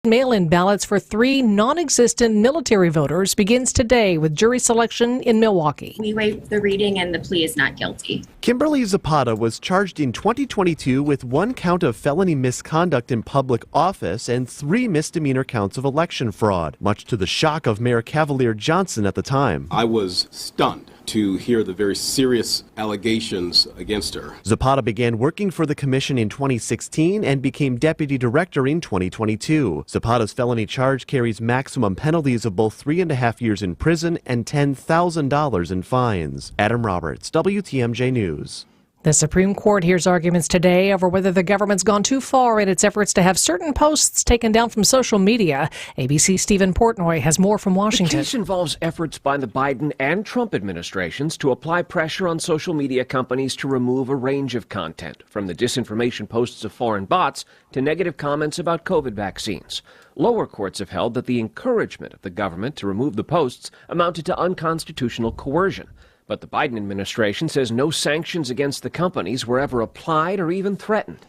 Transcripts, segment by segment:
Mail-in ballots for 3 non-existent military voters begins today with jury selection in Milwaukee. We waive the reading and the plea is not guilty. Kimberly Zapata was charged in 2022 with 1 count of felony misconduct in public office and 3 misdemeanor counts of election fraud, much to the shock of Mayor Cavalier Johnson at the time. I was stunned to hear the very serious allegations against her. Zapata began working for the commission in 2016 and became deputy director in 2022. Zapata's felony charge carries maximum penalties of both 3.5 years in prison and $10,000 in fines. Adam Roberts, WTMJ News. The Supreme Court hears arguments today over whether the government's gone too far in its efforts to have certain posts taken down from social media. ABC's Stephen Portnoy has more from Washington. The case involves efforts by the Biden and Trump administrations to apply pressure on social media companies to remove a range of content, from the disinformation posts of foreign bots to negative comments about COVID vaccines. Lower courts have held that the encouragement of the government to remove the posts amounted to unconstitutional coercion. But the Biden administration says no sanctions against the companies were ever applied or even threatened.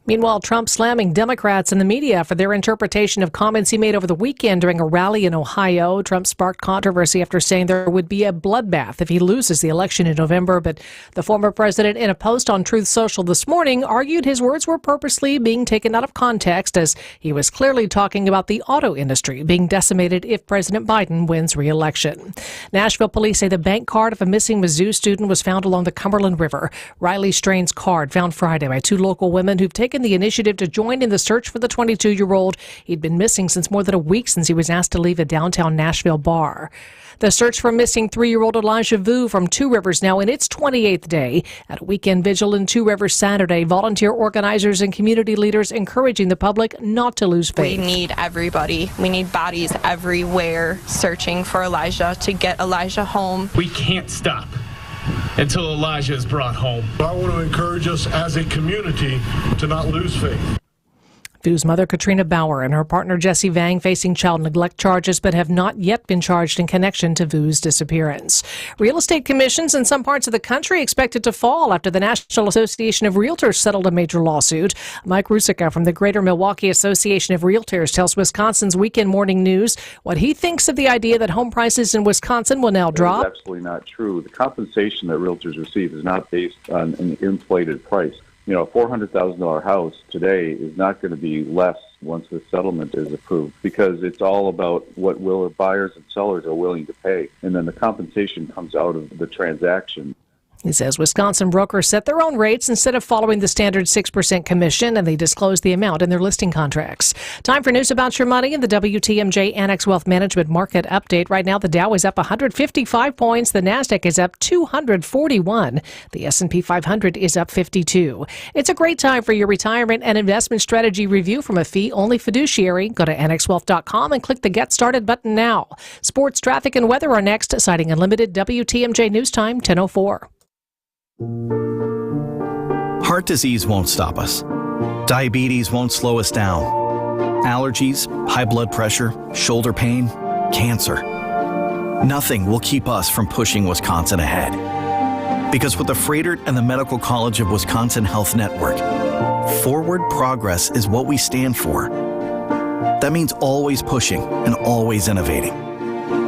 Meanwhile, Trump slamming Democrats and the media for their interpretation of comments he made over the weekend during a rally in Ohio. Trump sparked controversy after saying there would be a bloodbath if he loses the election in November. But the former president, in a post on Truth Social this morning, argued his words were purposely being taken out of context, as he was clearly talking about the auto industry being decimated if President Biden wins re-election. Nashville police say the bank card of a missing Mizzou student was found along the Cumberland River. Riley Strain's card found Friday by 2 local women who've taken the initiative to join in the search for the 22-year-old. He'd been missing since more than a week since he was asked to leave a downtown Nashville bar. The search for missing 3-year-old Elijah Vu from Two Rivers now in its 28th day. At a weekend vigil in Two Rivers Saturday, volunteer organizers and community leaders encouraging the public not to lose faith. We need everybody. We need bodies everywhere searching for Elijah to get Elijah home. We can't stop until Elijah is brought home. I want to encourage us as a community to not lose faith. Vu's mother, Katrina Bauer, and her partner, Jesse Vang, facing child neglect charges but have not yet been charged in connection to Vu's disappearance. Real estate commissions in some parts of the country expected to fall after the National Association of Realtors settled a major lawsuit. Mike Rusica from the Greater Milwaukee Association of Realtors tells Wisconsin's Weekend Morning News what he thinks of the idea that home prices in Wisconsin will now drop. That is absolutely not true. The compensation that realtors receive is not based on an inflated price. You know, a $400,000 house today is not going to be less once the settlement is approved, because it's all about what buyers and sellers are willing to pay. And then the compensation comes out of the transaction. He says Wisconsin brokers set their own rates instead of following the standard 6% commission, and they disclose the amount in their listing contracts. Time for news about your money in the WTMJ Annex Wealth Management Market Update. Right now, the Dow is up 155 points. The Nasdaq is up 241. The S&P 500 is up 52. It's a great time for your retirement and investment strategy review from a fee-only fiduciary. Go to annexwealth.com and click the Get Started button now. Sports, traffic, and weather are next. Citing Unlimited, WTMJ News Time, 10:04. Heart disease won't stop us. Diabetes won't slow us down. Allergies, high blood pressure, shoulder pain, cancer. Nothing will keep us from pushing Wisconsin ahead. Because with the Freighter and the Medical College of Wisconsin Health Network, forward progress is what we stand for. That means always pushing and always innovating.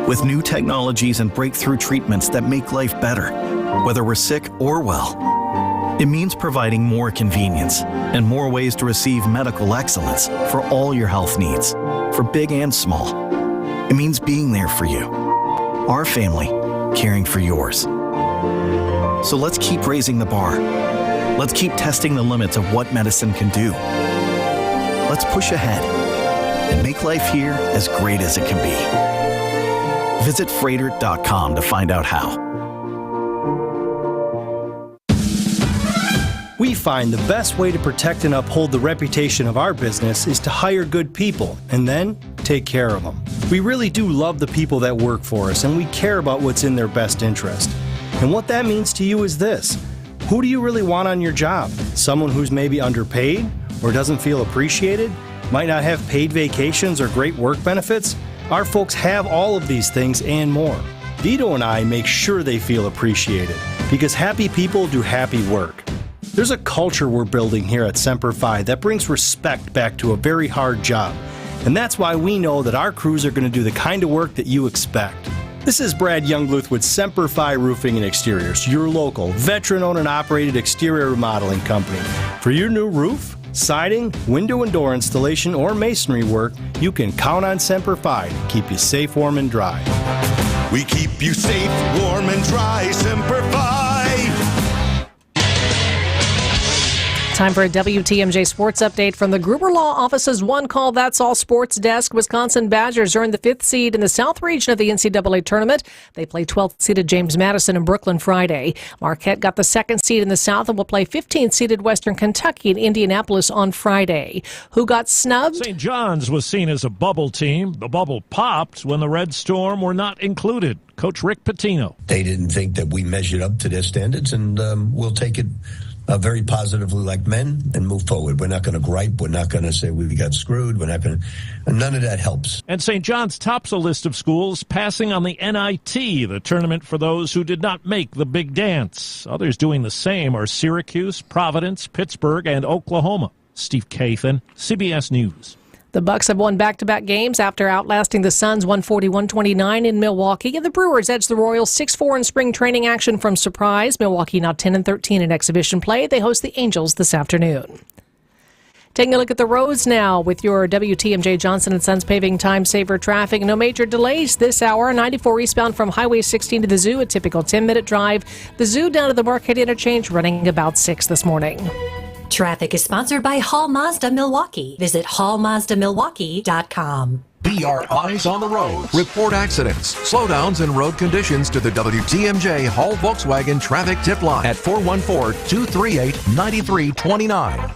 With new technologies and breakthrough treatments that make life better, whether we're sick or well. It means providing more convenience and more ways to receive medical excellence for all your health needs, for big and small. It means being there for you, our family, caring for yours. So let's keep raising the bar. Let's keep testing the limits of what medicine can do. Let's push ahead and make life here as great as it can be. Visit Freighter.com to find out how. We find the best way to protect and uphold the reputation of our business is to hire good people and then take care of them. We really do love the people that work for us, and we care about what's in their best interest. And what that means to you is this: who do you really want on your job? Someone who's maybe underpaid or doesn't feel appreciated, might not have paid vacations or great work benefits? Our folks have all of these things and more. Vito and I make sure they feel appreciated, because happy people do happy work. There's a culture we're building here at Semper Fi that brings respect back to a very hard job. And that's why we know that our crews are going to do the kind of work that you expect. This is Brad Youngluth with Semper Fi Roofing and Exteriors, your local, veteran-owned and operated exterior remodeling company. For your new roof, siding, window and door installation, or masonry work, you can count on Semper Fi to keep you safe, warm, and dry. We keep you safe, warm, and dry, Semper Fi. Time for a WTMJ sports update from the Gruber Law Office's One Call That's All Sports Desk. Wisconsin Badgers earned the 5th seed in the South region of the NCAA tournament. They play 12th-seeded James Madison in Brooklyn Friday. Marquette got the 2nd seed in the South and will play 15th-seeded Western Kentucky in Indianapolis on Friday. Who got snubbed? St. John's was seen as a bubble team. The bubble popped when the Red Storm were not included. Coach Rick Pitino. They didn't think that we measured up to their standards, and we'll take it very positively like men and move forward. We're not going to gripe. We're not going to say we got screwed. We're not going to. None of that helps. And St. John's tops a list of schools passing on the NIT, the tournament for those who did not make the big dance. Others doing the same are Syracuse, Providence, Pittsburgh, and Oklahoma. Steve Kathan, CBS News. The Bucks have won back-to-back games after outlasting the Suns 140-129 in Milwaukee. And the Brewers edged the Royals 6-4 in spring training action from Surprise. Milwaukee now 10-13 in exhibition play. They host the Angels this afternoon. Taking a look at the roads now with your WTMJ Johnson & Sons paving time saver traffic. No major delays this hour. 94 eastbound from Highway 16 to the Zoo, a typical 10-minute drive. The Zoo down to the Marquette Interchange running about 6 this morning. Traffic is sponsored by Hall Mazda Milwaukee. Visit hallmazdamilwaukee.com. Be our eyes on the road. Report accidents, slowdowns, and road conditions to the WTMJ Hall Volkswagen Traffic Tip Line at 414-238-9329.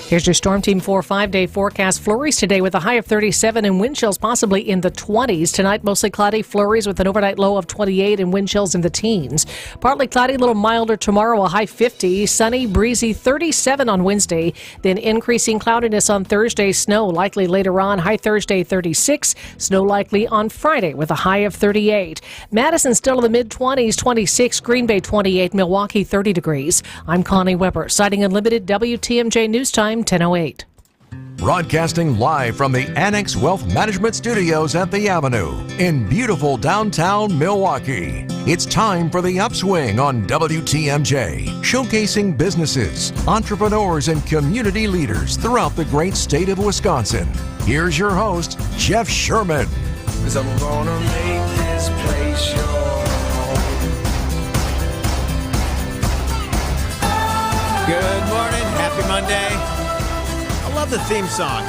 Here's your Storm Team 4 5-day forecast. Flurries today with a high of 37 and wind chills possibly in the 20s. Tonight, mostly cloudy, flurries with an overnight low of 28 and wind chills in the teens. Partly cloudy, a little milder tomorrow, a high 50. Sunny, breezy, 37 on Wednesday. Then increasing cloudiness on Thursday. Snow likely later on. High Thursday, 36. Snow likely on Friday with a high of 38. Madison still in the mid-20s, 26. Green Bay, 28. Milwaukee, 30 degrees. I'm Connie Weber, citing Unlimited WTMJ News Time. 10:08. Broadcasting live from the Annex Wealth Management Studios at the Avenue in beautiful downtown Milwaukee. It's time for the Upswing on WTMJ, showcasing businesses, entrepreneurs, and community leaders throughout the great state of Wisconsin. Here's your host, Jeff Sherman. 'Cause I'm gonna make this place your home. Good morning. Happy Monday. I love the theme song.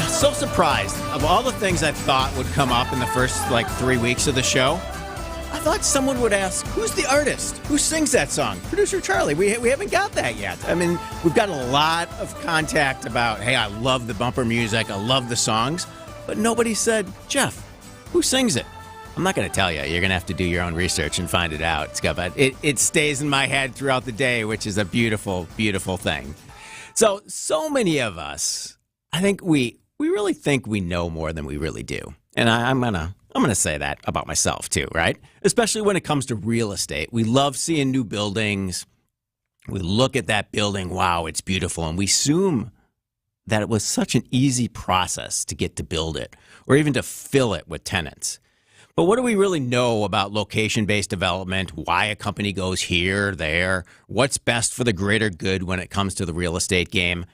So surprised of all the things I thought would come up in the first 3 weeks of the show. I thought someone would ask, who's the artist? Who sings that song? Producer Charlie. We haven't got that yet. I mean, we've got a lot of contact about, hey, I love the bumper music. I love the songs. But nobody said, Jeff, who sings it? I'm not going to tell you. You're going to have to do your own research and find it out. But it stays in my head throughout the day, which is a beautiful, beautiful thing. So many of us, I think we really think we know more than we really do. And I'm gonna say that about myself too, right? Especially when it comes to real estate. We love seeing new buildings. We look at that building, wow, it's beautiful. And we assume that it was such an easy process to get to build it or even to fill it with tenants. But what do we really know about location-based development, why a company goes here, there, what's best for the greater good when it comes to the real estate game?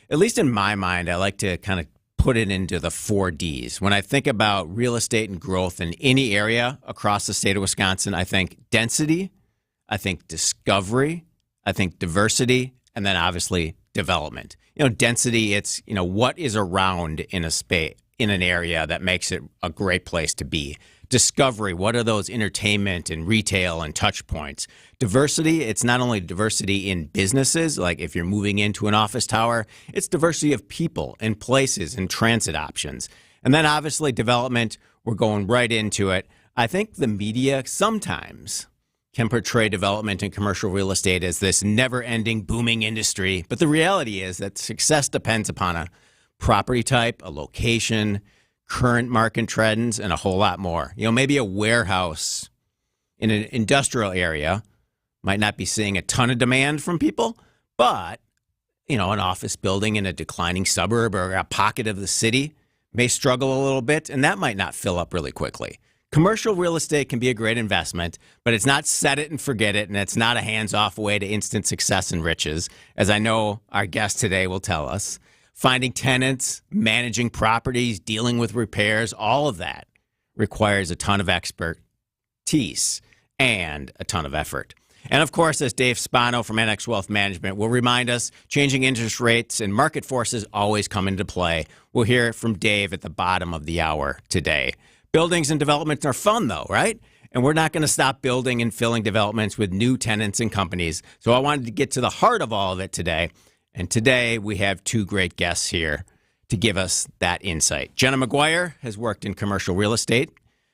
At least in my mind, I like to kind of put it into the 4 Ds. When I think about real estate and growth in any area across the state of Wisconsin, I think density, I think discovery, I think diversity, and then obviously development. Density, it's, what is around in a space, in an area that makes it a great place to be. Discovery, what are those entertainment and retail and touch points? Diversity, it's not only diversity in businesses, like if you're moving into an office tower, it's diversity of people and places and transit options. And then obviously development, we're going right into it. I think the media sometimes can portray development in commercial real estate as this never-ending booming industry. But the reality is that success depends upon a property type, a location, current market trends, and a whole lot more. Maybe a warehouse in an industrial area might not be seeing a ton of demand from people, but an office building in a declining suburb or a pocket of the city may struggle a little bit, and that might not fill up really quickly. Commercial real estate can be a great investment, but it's not set it and forget it, and it's not a hands-off way to instant success and riches, as I know our guest today will tell us. Finding tenants, managing properties, dealing with repairs, all of that requires a ton of expertise and a ton of effort. And of course, as Dave Spano from NX Wealth Management will remind us, changing interest rates and market forces always come into play. We'll hear from Dave at the bottom of the hour today. Buildings and developments are fun, though, right? And we're not going to stop building and filling developments with new tenants and companies. So I wanted to get to the heart of all of it today. And today we have two great guests here to give us that insight. Jenna McGuire has worked in commercial real estate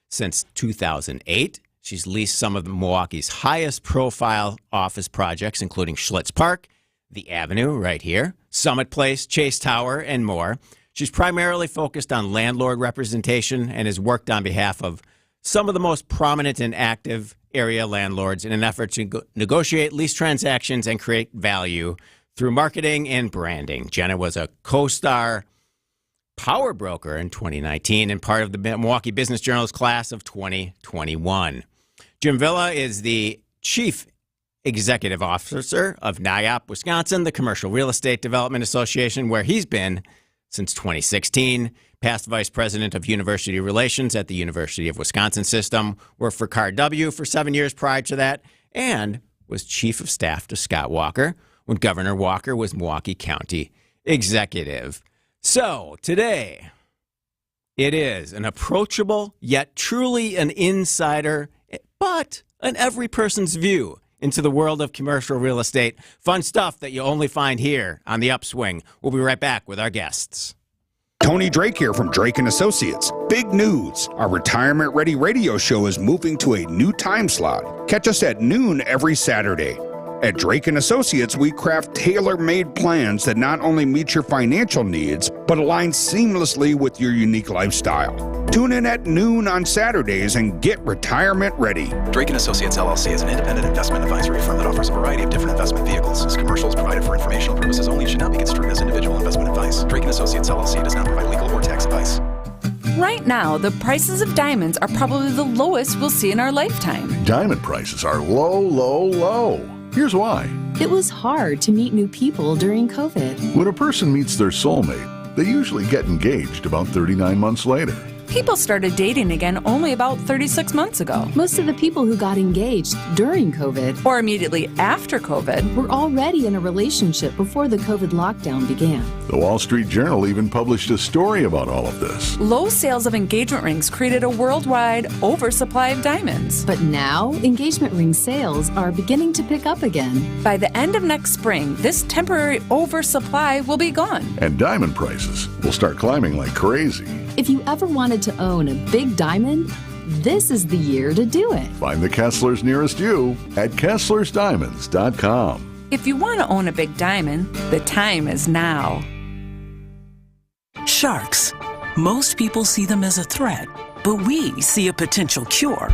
since 2008. She's leased some of Milwaukee's highest profile office projects, including Schlitz Park, the Avenue right here, Summit Place, Chase Tower, and more. She's primarily focused on landlord representation and has worked on behalf of some of the most prominent and active area landlords in an effort to negotiate lease transactions and create value through marketing and branding. Jenna was a co-star power broker in 2019 and part of the Milwaukee Business Journal's class of 2021. Jim Villa is the chief executive officer of NIOP, Wisconsin, the Commercial Real Estate Development Association, where he's been since 2016. Past vice president of university relations at the University of Wisconsin system, worked for CAR-W for 7 years prior to that, and was chief of staff to Scott Walker when Governor Walker was Milwaukee County executive. So today, it is an approachable yet truly an insider, but an every person's view into the world of commercial real estate. Fun stuff that you only find here on The Upswing. We'll be right back with our guests. Tony Drake here from Drake & Associates. Big news. Our retirement-ready radio show is moving to a new time slot. Catch us at noon every Saturday. At Drake & Associates, we craft tailor-made plans that not only meet your financial needs, but align seamlessly with your unique lifestyle. Tune in at noon on Saturdays and get retirement ready. Drake & Associates, LLC is an independent investment advisory firm that offers a variety of different investment vehicles. This commercial is provided for informational purposes only and should not be construed as individual investment advice. Drake & Associates, LLC does not provide legal or tax advice. Right now, the prices of diamonds are probably the lowest we'll see in our lifetime. Diamond prices are low, low, low. Here's why. It was hard to meet new people during COVID. When a person meets their soulmate, they usually get engaged about 39 months later. People started dating again only about 36 months ago. Most of the people who got engaged during COVID or immediately after COVID were already in a relationship before the COVID lockdown began. The Wall Street Journal even published a story about all of this. Low sales of engagement rings created a worldwide oversupply of diamonds. But now, engagement ring sales are beginning to pick up again. By the end of next spring, this temporary oversupply will be gone. And diamond prices will start climbing like crazy. If you ever wanted to own a big diamond, this is the year to do it. Find the Kesslers nearest you at KesslersDiamonds.com. If you want to own a big diamond, the time is now. Sharks. Most people see them as a threat, but we see a potential cure.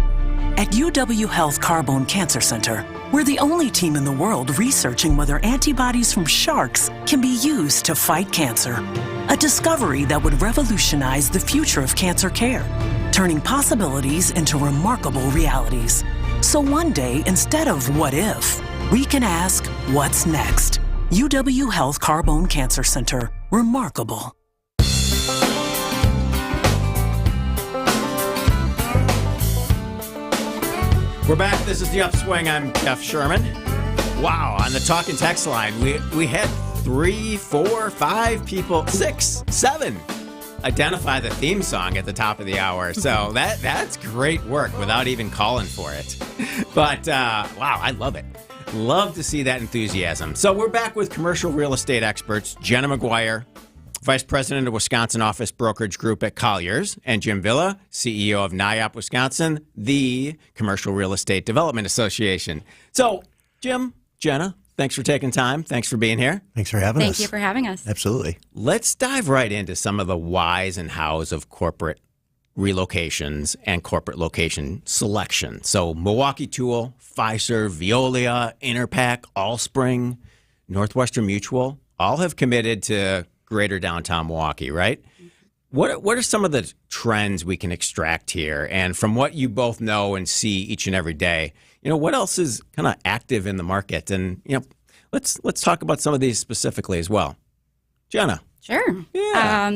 At UW Health Carbone Cancer Center, we're the only team in the world researching whether antibodies from sharks can be used to fight cancer. A discovery that would revolutionize the future of cancer care, turning possibilities into remarkable realities. So one day, instead of what if, we can ask, what's next? UW Health Carbone Cancer Center. Remarkable. We're back. This is The Upswing. I'm Jeff Sherman. Wow, on the talk and text line, we had 3, 4, 5 people, 6, 7 identify the theme song at the top of the hour. So that's great work without even calling for it. But wow, I love it. Love to see that enthusiasm. So we're back with commercial real estate experts Jenna McGuire, Vice President of Wisconsin Office Brokerage Group at Colliers, and Jim Villa, CEO of NIOP Wisconsin, the Commercial Real Estate Development Association. So, Jim, Jenna, thanks for taking time. Thanks for being here. Thanks for having us. Thank you for having us. Absolutely. Let's dive right into some of the whys and hows of corporate relocations and corporate location selection. So, Milwaukee Tool, Fiserv, Veolia, Interpac, Allspring, Northwestern Mutual, all have committed to greater downtown Milwaukee, right? What are some of the trends we can extract here? And from what you both know and see each and every day, what else is kind of active in the market? And, let's talk about some of these specifically as well. Jenna. Sure. Yeah.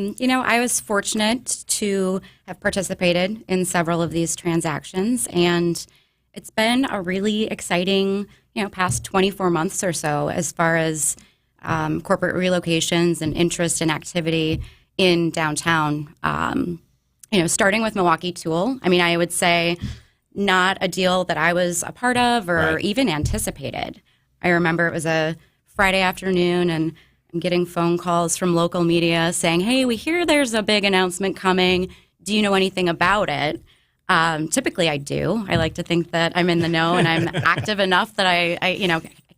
I was fortunate to have participated in several of these transactions, and it's been a really exciting, past 24 months or so as far as corporate relocations and interest and activity in downtown. Starting with Milwaukee Tool, I would say not a deal that I was a part of or even anticipated. I remember it was a Friday afternoon, and I'm getting phone calls from local media saying, hey, we hear there's a big announcement coming. Do you know anything about it? Typically I do. I like to think that I'm in the know and I'm active enough that I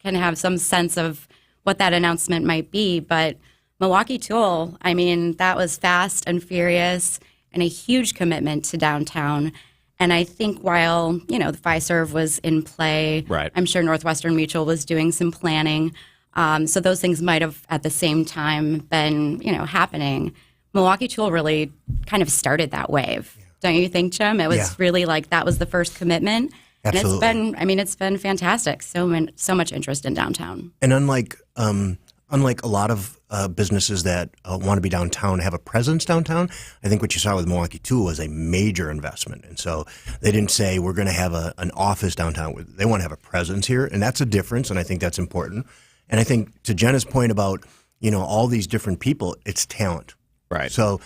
can have some sense of what that announcement might be. But Milwaukee Tool, that was fast and furious and a huge commitment to downtown. And I think while, the Fiserv was in play, I'm sure Northwestern Mutual was doing some planning. So those things might have at the same time been, happening. Milwaukee Tool really kind of started that wave. Don't you think, Jim? It was really like that was the first commitment. Absolutely. And it's been fantastic. So much interest in downtown. And unlike a lot of businesses that want to be downtown, have a presence downtown, I think what you saw with Milwaukee Tool was a major investment. And so they didn't say we're going to have an office downtown. They want to have a presence here, and that's a difference, and I think that's important. And I think to Jenna's point about, all these different people, it's talent. Right. So,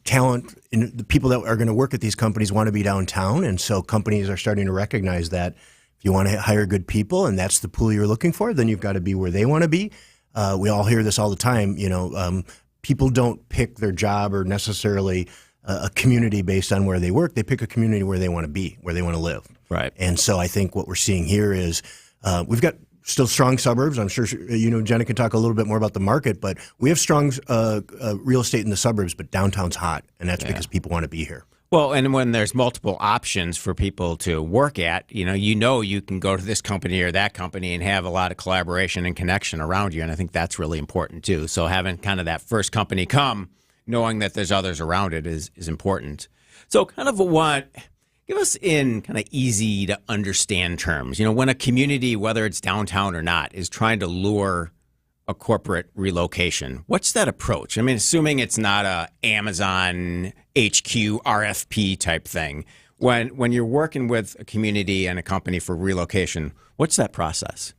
talent, the people that are going to work at these companies want to be downtown, and so companies are starting to recognize that if you want to hire good people and that's the pool you're looking for, then you've got to be where they want to be. We all hear this all the time, people don't pick their job or necessarily a community based on where they work. They pick a community where they want to be, where they want to live. Right. And so I think what we're seeing here is we've got still strong suburbs. I'm sure, Jenna can talk a little bit more about the market, but we have strong real estate in the suburbs, but downtown's hot, and that's because people want to be here. Well, and when there's multiple options for people to work at, you can go to this company or that company and have a lot of collaboration and connection around you, and I think that's really important too. So having kind of that first company come, knowing that there's others around it is important. So kind of give us in kind of easy to understand terms. When a community, whether it's downtown or not, is trying to lure a corporate relocation, what's that approach? Assuming it's not a Amazon HQ RFP type thing. When you're working with a community and a company for relocation, what's that process?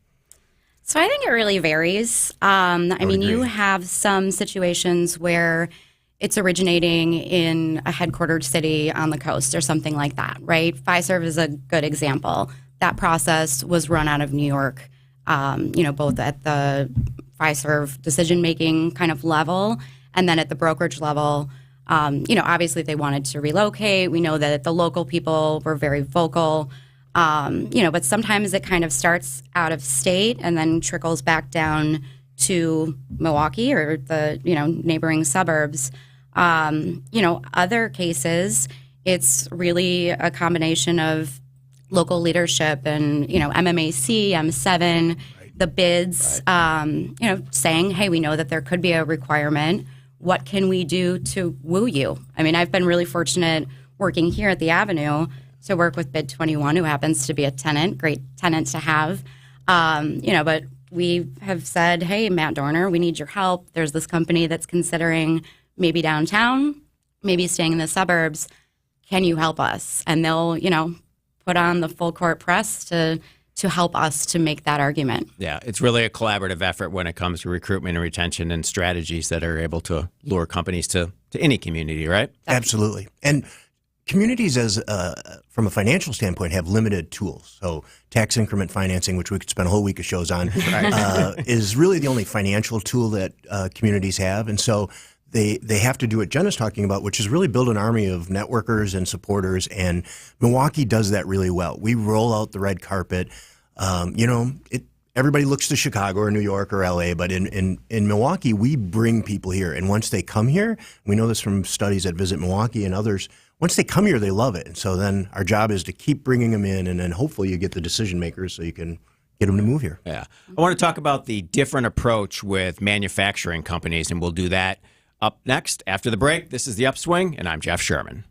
So I think it really varies. You have some situations where it's originating in a headquartered city on the coast or something like that, right? Fiserv is a good example. That process was run out of New York, both at the Fiserv decision-making kind of level and then at the brokerage level. Obviously they wanted to relocate. We know that the local people were very vocal, but sometimes it kind of starts out of state and then trickles back down to Milwaukee or the, neighboring suburbs. Other cases, it's really a combination of local leadership and, MMAC, M7, the bids, saying, hey, we know that there could be a requirement. What can we do to woo you? I've been really fortunate working here at the Avenue to work with Bid 21, who happens to be a tenant, great tenant to have. But we have said, hey, Matt Dorner, we need your help. There's this company that's considering maybe downtown, maybe staying in the suburbs. Can you help us? And they'll, put on the full court press to help us to make that argument. Yeah, it's really a collaborative effort when it comes to recruitment and retention and strategies that are able to lure companies to any community, right? Absolutely. And communities, from a financial standpoint, have limited tools. So tax increment financing, which we could spend a whole week of shows on, is really the only financial tool that communities have. And so they have to do what Jenna's talking about, which is really build an army of networkers and supporters. And Milwaukee does that really well. We roll out the red carpet. Everybody looks to Chicago or New York or LA, but in Milwaukee, we bring people here. And once they come here, we know this from studies that Visit Milwaukee and others, once they come here, they love it. And so then our job is to keep bringing them in, and then hopefully you get the decision makers so you can get them to move here. Yeah. I want to talk about the different approach with manufacturing companies, and we'll do that up next after the break. This is The Upswing, and I'm Jeff Sherman.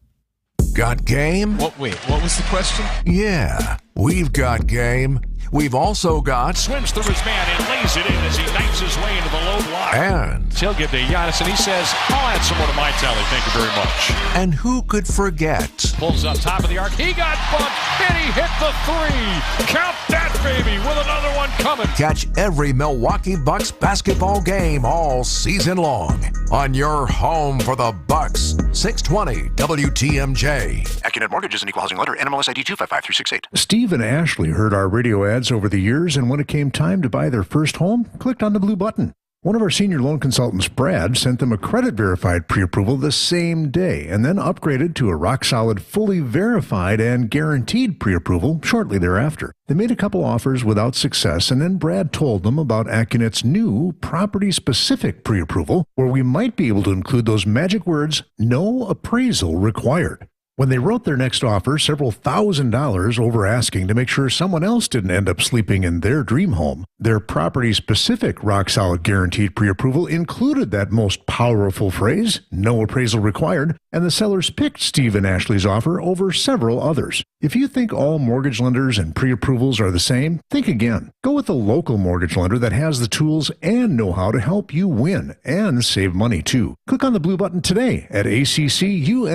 Got game? What was the question? Yeah, we've got game. We've also got... Swims through his man and lays it in as he knifes his way into the low block. And... He'll give to Giannis, and he says, I'll add some more to my tally. Thank you very much. And who could forget? Pulls up top of the arc. He got bumped, and he hit the three. Count that, baby, with another one coming. Catch every Milwaukee Bucks basketball game all season long on your home for the Bucks. 620 WTMJ. Accunet Mortgage is an equal housing lender. NMLS ID 255368. Steve and Ashley heard our radio ads over the years, and when it came time to buy their first home, clicked on the blue button. One of our senior loan consultants, Brad, sent them a credit-verified pre-approval the same day and then upgraded to a rock-solid, fully verified and guaranteed pre-approval shortly thereafter. They made a couple offers without success, and then Brad told them about Accunet's new property-specific pre-approval, where we might be able to include those magic words, no appraisal required. When they wrote their next offer, several $1,000s over asking to make sure someone else didn't end up sleeping in their dream home, their property-specific rock-solid guaranteed pre-approval included that most powerful phrase, no appraisal required, and the sellers picked Steve and Ashley's offer over several others. If you think all mortgage lenders and pre-approvals are the same, think again. Go with a local mortgage lender that has the tools and know-how to help you win and save money too. Click on the blue button today at accunet.com.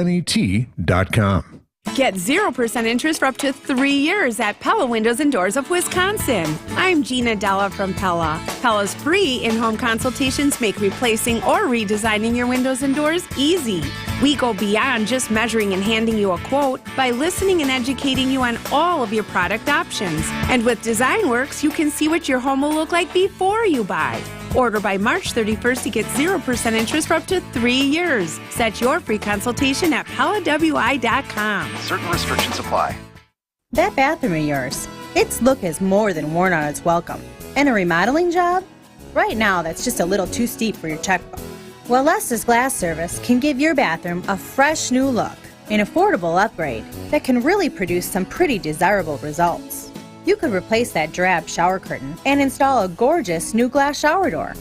Get 0% interest for up to 3 years at Pella Windows and Doors of Wisconsin. I'm Gina Della from Pella. Pella's free in-home consultations make replacing or redesigning your windows and doors easy. We go beyond just measuring and handing you a quote by listening and educating you on all of your product options. And with DesignWorks, you can see what your home will look like before you buy. Order by March 31st to get 0% interest for up to 3 years. Set your free consultation at PellaWI.com. Certain restrictions apply. That bathroom of yours, its look is more than worn on its welcome. And a remodeling job? Right now, that's just a little too steep for your checkbook. Well, Lester's Glass Service can give your bathroom a fresh new look, an affordable upgrade that can really produce some pretty desirable results. You could replace that drab shower curtain and install a gorgeous new glass shower door.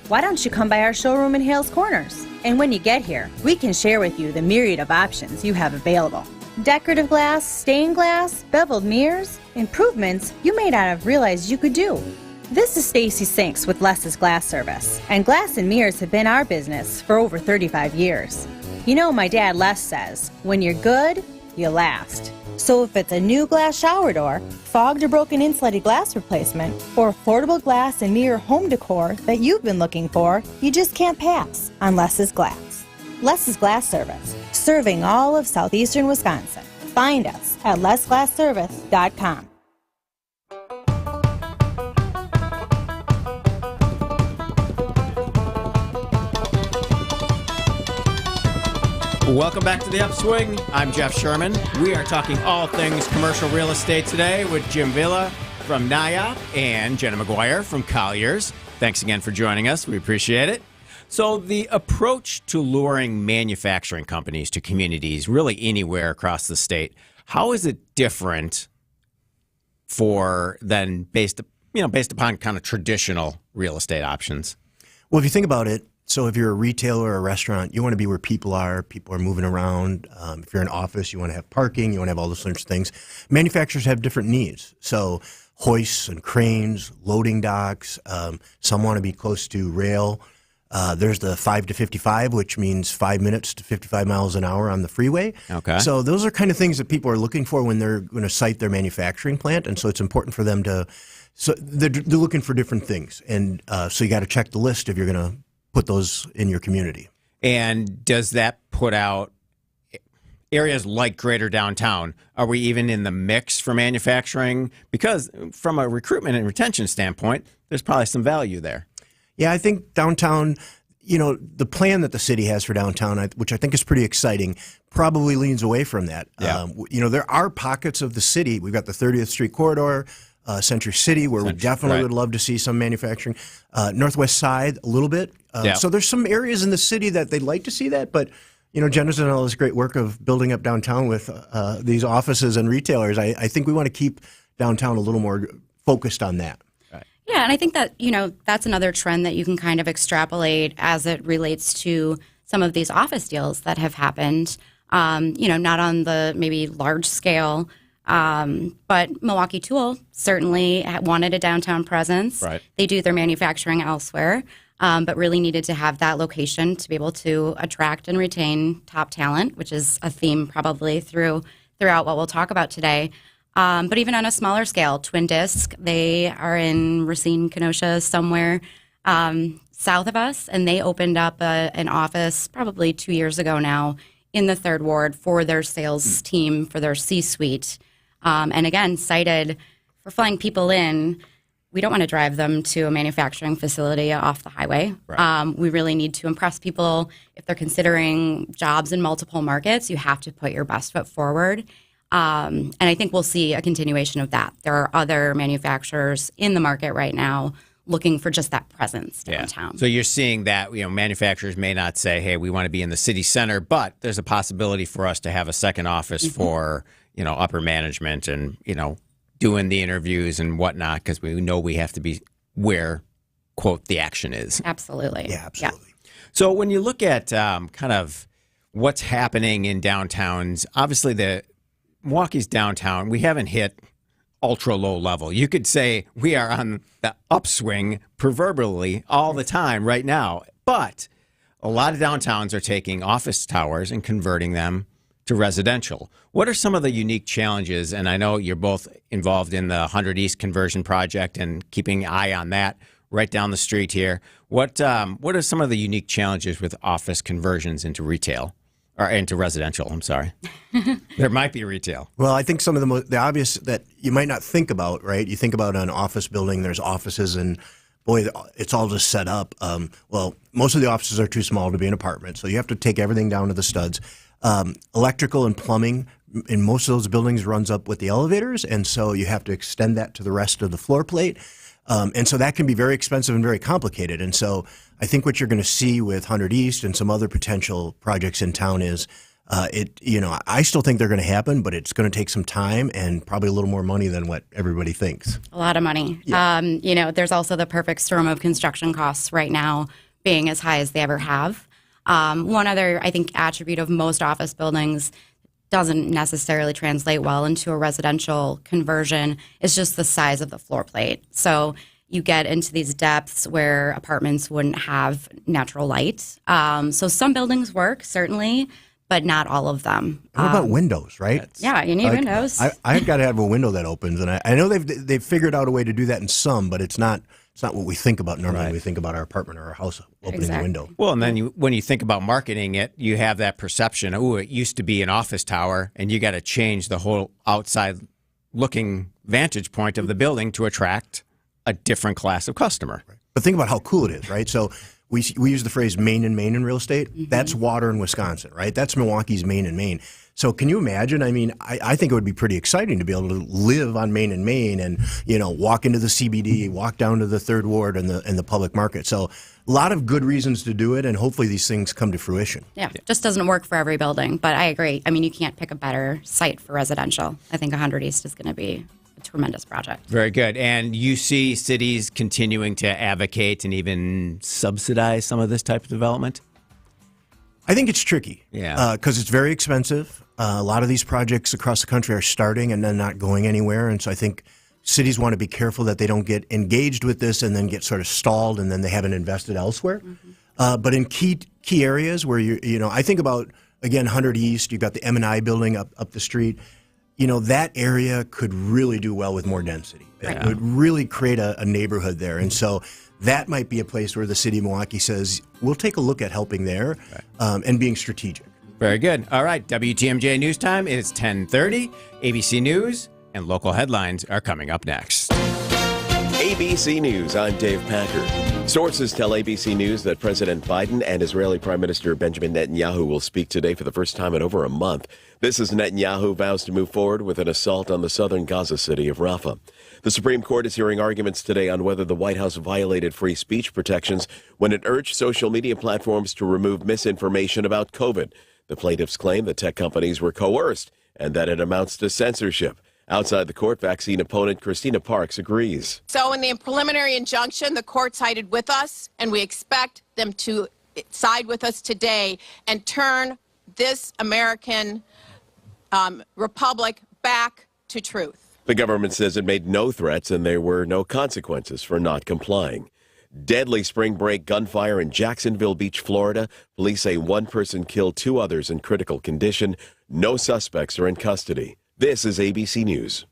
Why don't you come by our showroom in Hales Corners? And when you get here, we can share with you the myriad of options you have available. Decorative glass, stained glass, beveled mirrors, improvements you may not have realized you could do. This is Stacy Sinks with Les's Glass Service, and glass and mirrors have been our business for over 35 years. You know, my dad Les says, when you're good, you last. So if it's a new glass shower door, fogged or broken insulated glass replacement, or affordable glass and mirror home decor that you've been looking for, you just can't pass on Les's Glass. Les's Glass Service, serving all of southeastern Wisconsin. Find us at lesglassservice.com. Welcome back to The Upswing. I'm Jeff Sherman. We are talking all things commercial real estate today with Jim Villa from NIOP and Jenna McGuire from Colliers. Thanks again for joining us. We appreciate it. So the approach to luring manufacturing companies to communities, really anywhere across the state, how is it different than based upon kind of traditional real estate options? Well, if you think about it, so if you're a retailer or a restaurant, you want to be where people are moving around. If you're an office, you want to have parking, you want to have all those sorts of things. Manufacturers have different needs. So hoists and cranes, loading docks, some want to be close to rail. There's the 5 to 55, which means 5 minutes to 55 miles an hour on the freeway. Okay. So those are kind of things that people are looking for when they're going to site their manufacturing plant. And so it's important for them so they're looking for different things. And so you got to check the list if you're going to put those in your community. And does that put out areas like greater downtown? Are we even in the mix for manufacturing? Because from a recruitment and retention standpoint, there's probably some value there. Yeah, I think downtown, the plan that the city has for downtown, which I think is pretty exciting, probably leans away from that. Yeah. There are pockets of the city. We've got the 30th Street corridor, Century City, where we definitely would love to see some manufacturing. Northwest Side, a little bit. So there's some areas in the city that they'd like to see that, but Jenna's done all this great work of building up downtown with these offices and retailers. I think we want to keep downtown a little more focused on that. Yeah, and I think that, that's another trend that you can kind of extrapolate as it relates to some of these office deals that have happened, not on the maybe large scale, but Milwaukee Tool certainly wanted a downtown presence. Right. They do their manufacturing elsewhere, but really needed to have that location to be able to attract and retain top talent, which is a theme probably throughout what we'll talk about today. But even on a smaller scale, Twin Disc, they are in Racine, Kenosha, somewhere south of us, and they opened up an office probably 2 years ago now in the Third Ward for their sales team, for their C-suite. And again, cited for flying people in, we don't want to drive them to a manufacturing facility off the highway. Right. We really need to impress people. If they're considering jobs in multiple markets, you have to put your best foot forward. And I think we'll see a continuation of that. There are other manufacturers in the market right now looking for just that presence downtown. So you're seeing that, manufacturers may not say, hey, we want to be in the city center, but there's a possibility for us to have a second office for, upper management and, doing the interviews and whatnot, because we know we have to be where, quote, the action is. Absolutely. Yeah, absolutely. Yeah. So when you look at kind of what's happening in downtowns, obviously Milwaukee's downtown, we haven't hit ultra low level. You could say we are on the upswing proverbially all the time right now. But a lot of downtowns are taking office towers and converting them to residential. What are some of the unique challenges? And I know you're both involved in the 100 East conversion project and keeping an eye on that right down the street here. What are some of the unique challenges with office conversions into retail? Or into residential, I'm sorry. There might be retail. Well, I think some of the obvious that you might not think about, right? You think about an office building, there's offices, and boy, it's all just set up. Well, most of the offices are too small to be an apartment, so you have to take everything down to the studs. Electrical and plumbing in most of those buildings runs up with the elevators, and so you have to extend that to the rest of the floor plate. And so that can be very expensive and very complicated. And so I think what you're going to see with 100 East and some other potential projects in town is, I still think they're going to happen, but it's going to take some time and probably a little more money than what everybody thinks. A lot of money. Yeah. There's also the perfect storm of construction costs right now being as high as they ever have. One other, I think, attribute of most office buildings doesn't necessarily translate well into a residential conversion is just the size of the floor plate. So you get into these depths where apartments wouldn't have natural light. So some buildings work, certainly, but not all of them. What about windows, right? Yeah, you need windows. I've got to have a window that opens, and I know they've figured out a way to do that in some, but it's not what we think about normally. Right. We think about our apartment or our house opening the window. Well, and then when you think about marketing it, you have that perception, it used to be an office tower, and you got to change the whole outside looking vantage point of the building to attract a different class of customer. Right. But think about how cool it is, right? So we use the phrase Main and Main in real estate. Mm-hmm. That's water in Wisconsin, right? That's Milwaukee's Main and Main. So can you imagine? I mean, I think it would be pretty exciting to be able to live on Main and Main and, walk into the CBD, walk down to the Third Ward and the public market. So a lot of good reasons to do it, and hopefully these things come to fruition. Yeah, just doesn't work for every building, but I agree. I mean, you can't pick a better site for residential. I think 100 East is going to be a tremendous project. Very good. And you see cities continuing to advocate and even subsidize some of this type of development? I think it's tricky. Yeah. Because it's very expensive. A lot of these projects across the country are starting and then not going anywhere. And so I think cities want to be careful that they don't get engaged with this and then get sort of stalled and then they haven't invested elsewhere. Mm-hmm. But in key areas where I think about, again, 100 East, you've got the M&I building up the street. That area could really do well with more density. Right. It would really create a neighborhood there. And so that might be a place where the city of Milwaukee says, we'll take a look at helping there and being strategic. Very good. All right. WTMJ News Time is 10:30. ABC News and local headlines are coming up next. ABC News, I'm Dave Packer. Sources tell ABC News that President Biden and Israeli Prime Minister Benjamin Netanyahu will speak today for the first time in over a month. This as Netanyahu vows to move forward with an assault on the southern Gaza city of Rafah. The Supreme Court is hearing arguments today on whether the White House violated free speech protections when it urged social media platforms to remove misinformation about COVID. The plaintiffs claim the tech companies were coerced and that it amounts to censorship. Outside the court, vaccine opponent Christina Parks agrees. So in the preliminary injunction, the court sided with us, and we expect them to side with us today and turn this American republic back to truth. The government says it made no threats and there were no consequences for not complying. Deadly spring break gunfire in Jacksonville Beach, Florida. Police say one person killed 2 others in critical condition. No suspects are in custody. This is ABC News.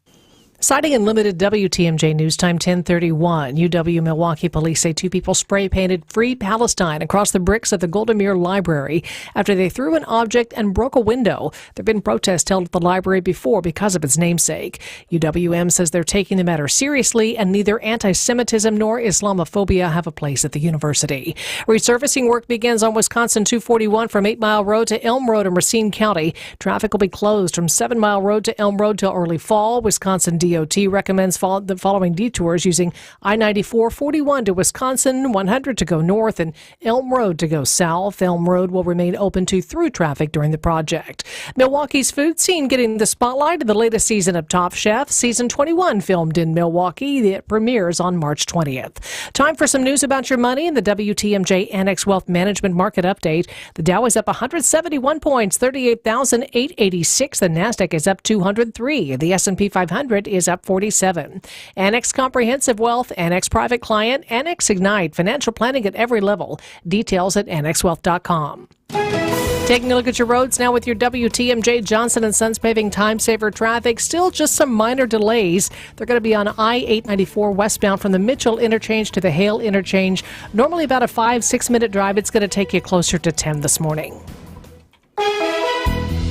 Citing in limited WTMJ News Time 1031, UW Milwaukee police say 2 people spray-painted Free Palestine across the bricks of the Golda Library after they threw an object and broke a window. There have been protests held at the library before because of its namesake. UWM says they're taking the matter seriously and neither anti-Semitism nor Islamophobia have a place at the university. Resurfacing work begins on Wisconsin 241 from 8 Mile Road to Elm Road in Racine County. Traffic will be closed from 7 Mile Road to Elm Road till early fall. Wisconsin DOT recommends the following detours using I-94 41 to Wisconsin, 100 to go north, and Elm Road to go south. Elm Road will remain open to through traffic during the project. Milwaukee's food scene getting the spotlight in the latest season of Top Chef. Season 21 filmed in Milwaukee. It premieres on March 20th. Time for some news about your money in the WTMJ Annex Wealth Management Market Update. The Dow is up 171 points, 38,886. The Nasdaq is up 203. The S&P 500 is up 47. Annex Comprehensive Wealth, Annex Private Client, Annex Ignite, financial planning at every level. Details at annexwealth.com. Taking a look at your roads now with your WTMJ Johnson & Sons paving time saver traffic. Still just some minor delays. They're going to be on I-894 westbound from the Mitchell interchange to the Hale interchange. Normally about a 5-6 minute drive. It's going to take you closer to 10 this morning.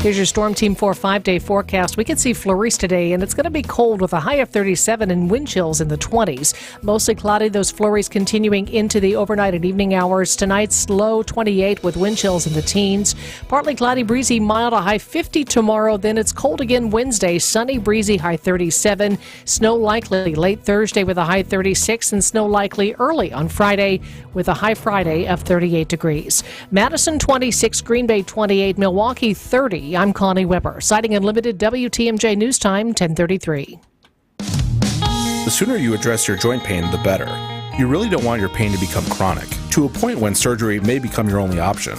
Here's your Storm Team 4 5-day forecast. We can see flurries today, and it's going to be cold with a high of 37 and wind chills in the 20s. Mostly cloudy, those flurries continuing into the overnight and evening hours. Tonight's low 28 with wind chills in the teens. Partly cloudy, breezy, mild, a high 50 tomorrow. Then it's cold again Wednesday. Sunny, breezy, high 37. Snow likely late Thursday with a high 36, and snow likely early on Friday with a high Friday of 38 degrees. Madison 26, Green Bay 28, Milwaukee 30. I'm Connie Weber, citing Unlimited WTMJ News Time 1033. The sooner you address your joint pain, the better. You really don't want your pain to become chronic, to a point when surgery may become your only option.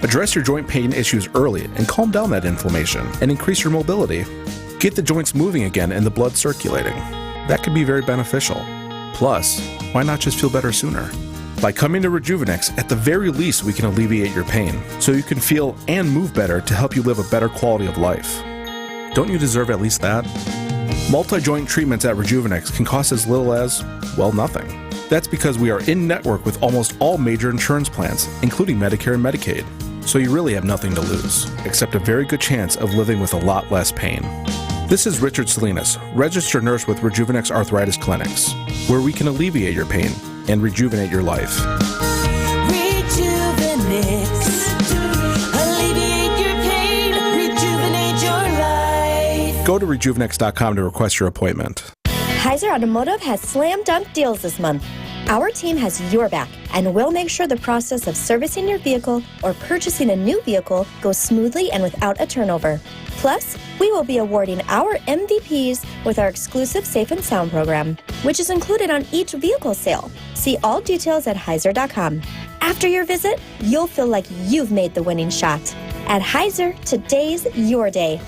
Address your joint pain issues early and calm down that inflammation and increase your mobility. Get the joints moving again and the blood circulating. That could be very beneficial. Plus, why not just feel better sooner? By coming to Rejuvenex, at the very least we can alleviate your pain, so you can feel and move better to help you live a better quality of life. Don't you deserve at least that? Multi-joint treatments at Rejuvenex can cost as little as, well, nothing. That's because we are in network with almost all major insurance plans, including Medicare and Medicaid. So you really have nothing to lose, except a very good chance of living with a lot less pain. This is Richard Salinas, registered nurse with Rejuvenex Arthritis Clinics, where we can alleviate your pain and rejuvenate your life. Rejuvenex. Alleviate your pain. Rejuvenate your life. Go to rejuvenex.com to request your appointment. Heiser Automotive has slam dunk deals this month. Our team has your back, and we'll make sure the process of servicing your vehicle or purchasing a new vehicle goes smoothly and without a turnover. Plus, we will be awarding our MVPs with our exclusive Safe and Sound program, which is included on each vehicle sale. See all details at Heiser.com. After your visit, you'll feel like you've made the winning shot. At Heiser, today's your day.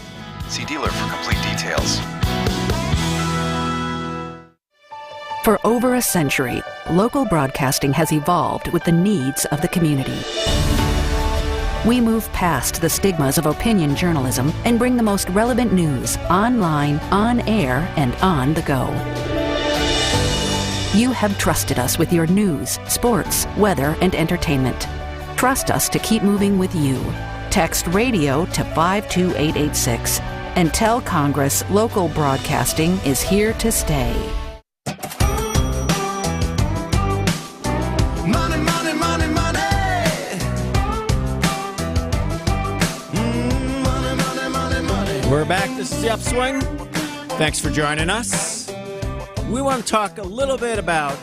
See dealer for complete details. For over a century, local broadcasting has evolved with the needs of the community. We move past the stigmas of opinion journalism and bring the most relevant news online, on air, and on the go. You have trusted us with your news, sports, weather, and entertainment. Trust us to keep moving with you. Text radio to 52886 and tell Congress local broadcasting is here to stay. Money, money, money, money. Money, money, money, money. We're back. This is the Upswing. Thanks for joining us. We want to talk a little bit about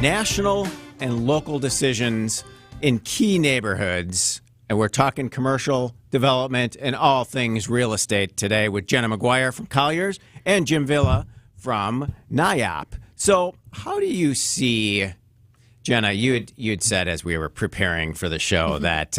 national and local decisions in key neighborhoods and we're talking commercial development and all things real estate today with Jenna McGuire from Colliers and Jim Villa from NIOP. So how do you see, Jenna, you'd said as we were preparing for the show that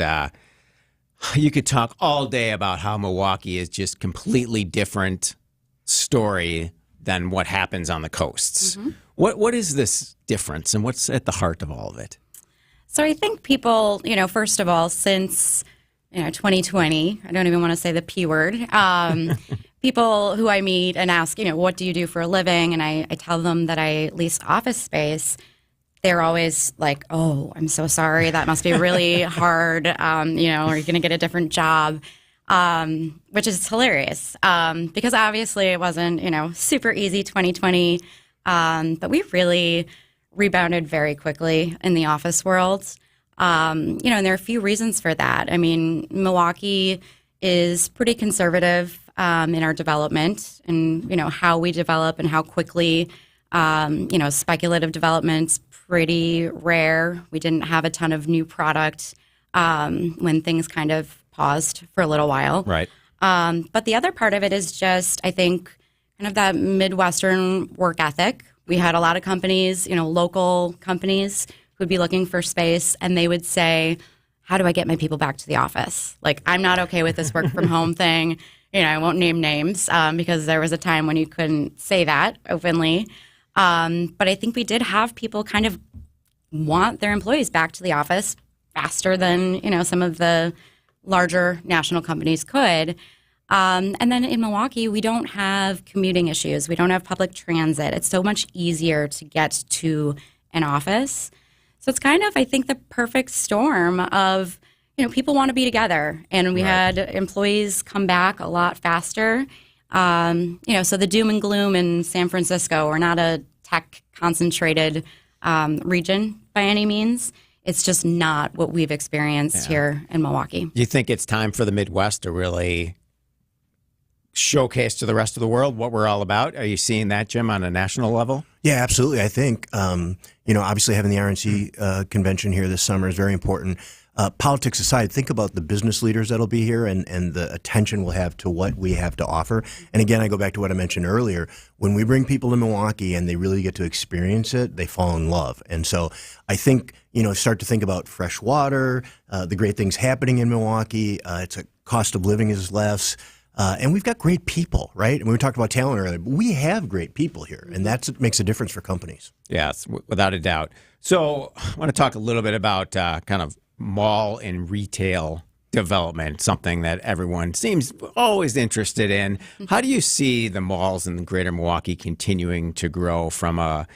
you could talk all day about how Milwaukee is just completely different story than what happens on the coasts. What is this difference, and what's at the heart of all of it? So I think people, first of all, since 2020, I don't even want to say the P word, people who I meet and ask, what do you do for a living? And I tell them that I lease office space. They're always like, oh, I'm so sorry. That must be really hard. Are you going to get a different job? Which is hilarious because obviously it wasn't, super easy 2020. But we really rebounded very quickly in the office world. And there are a few reasons for that. I mean, Milwaukee is pretty conservative in our development and, how we develop and how quickly, speculative development's pretty rare. We didn't have a ton of new product when things kind of paused for a little while. Right. But the other part of it is just, I think, kind of that Midwestern work ethic. We had a lot of companies, local companies who'd be looking for space, and they would say, how do I get my people back to the office? Like, I'm not okay with this work from home thing. I won't name names because there was a time when you couldn't say that openly. But I think we did have people kind of want their employees back to the office faster than, some of the larger national companies could. And then in Milwaukee, we don't have commuting issues. We don't have public transit. It's so much easier to get to an office. So it's kind of, I think, the perfect storm of, people want to be together. And we had employees come back a lot faster. So the doom and gloom in San Francisco, we're not a tech-concentrated region by any means. It's just not what we've experienced here in Milwaukee. Do you think it's time for the Midwest to really showcase to the rest of the world what we're all about? Are you seeing that, Jim, on a national level? Yeah, absolutely. I think, obviously having the RNC convention here this summer is very important. Politics aside, think about the business leaders that'll be here and the attention we'll have to what we have to offer. And again, I go back to what I mentioned earlier. When we bring people to Milwaukee and they really get to experience it, they fall in love. And so I think, start to think about fresh water, the great things happening in Milwaukee. It's a cost of living is less. And we've got great people, right? And we talked about talent earlier, but we have great people here, and that makes a difference for companies. Yes, without a doubt. So I want to talk a little bit about kind of mall and retail development, something that everyone seems always interested in. How do you see the malls in the greater Milwaukee continuing to grow from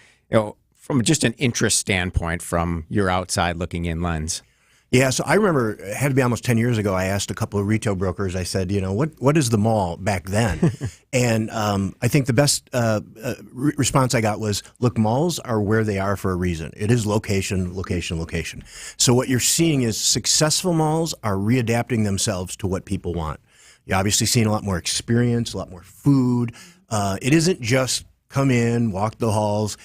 from just an interest standpoint from your outside looking in lens? Yeah, so I remember, it had to be almost 10 years ago, I asked a couple of retail brokers, I said, what is the mall back then? And I think the best response I got was, look, malls are where they are for a reason. It is location, location, location. So what you're seeing is successful malls are readapting themselves to what people want. You're obviously seeing a lot more experience, a lot more food. It isn't just come in, walk the halls.